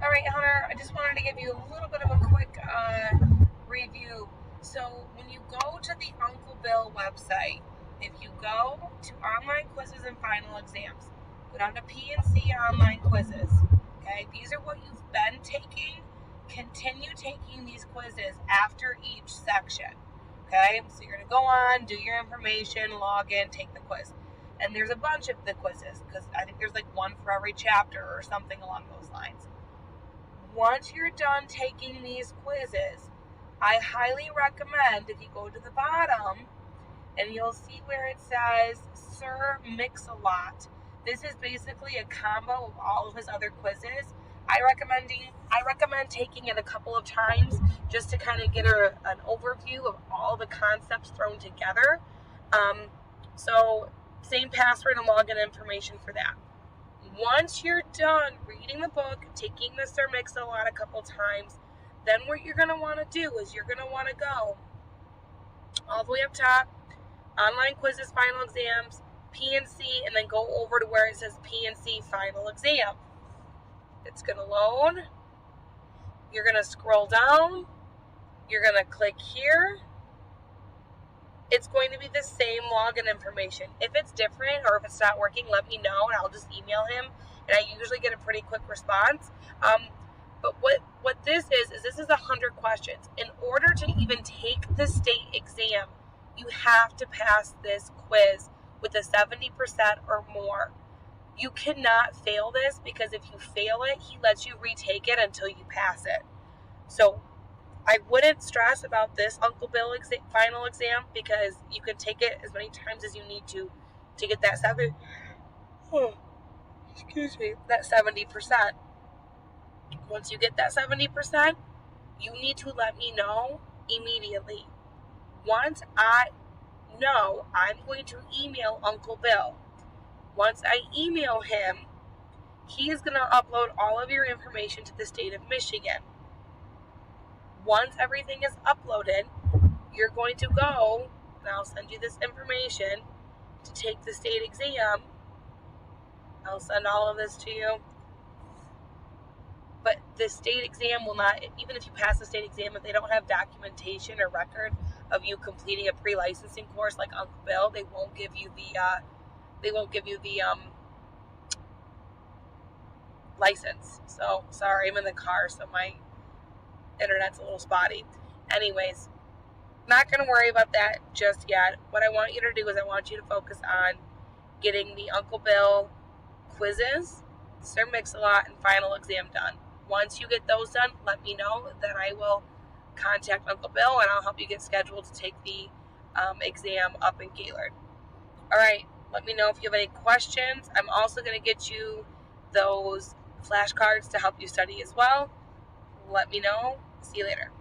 All right, Hunter, I just wanted to give you a little bit of a quick review. So when you go to the Uncle Bill website, if you go to online quizzes and final exams, go down to P&C online quizzes. Okay, these are what you've been taking. Continue taking these quizzes after each section. Okay, so you're going to go on, do your information, log in, take the quiz. And there's a bunch of the quizzes because I think there's like one for every chapter or something along those lines. Once you're done taking these quizzes, I highly recommend if you go to the bottom and you'll see where it says Sir Mix-a-Lot. This is basically a combo of all of his other quizzes. I recommend taking it a couple of times just to kind of get an overview of all the concepts thrown together. So same password and login information for that. Once you're done reading the book, taking the Sir Mix-a-Lot a couple times, then what you're going to want to do is you're going to want to go all the way up top, online quizzes, final exams, P&C, and then go over to where it says P&C final exam. It's going to load. You're going to scroll down. You're going to click here. It's going to be the same login information. If it's different or if it's not working, let me know and I'll just email him. And I usually get a pretty quick response. But what this is this is 100 questions. In order to even take the state exam, you have to pass this quiz with a 70% or more. You cannot fail this because if you fail it, he lets you retake it until you pass it. So I wouldn't stress about this Uncle Bill final exam because you can take it as many times as you need to get that 70%. Once you get that 70%, you need to let me know immediately. Once I know, I'm going to email Uncle Bill. Once I email him, he is going to upload all of your information to the state of Michigan. Once everything is uploaded, you're going to go, and I'll send you this information to take the state exam. I'll send all of this to you. But the state exam will not, even if you pass the state exam, if they don't have documentation or record of you completing a pre-licensing course like Uncle Bill, they won't give you the license. So sorry, I'm in the car, so my internet's a little spotty. Anyways, not going to worry about that just yet. What I want you to do is I want you to focus on getting the Uncle Bill quizzes, Sir Mix-a-Lot, and final exam done. Once you get those done, let me know. Then I will contact Uncle Bill and I'll help you get scheduled to take the exam up in Gaylord. All right, let me know if you have any questions. I'm also going to get you those flashcards to help you study as well. Let me know. See you later.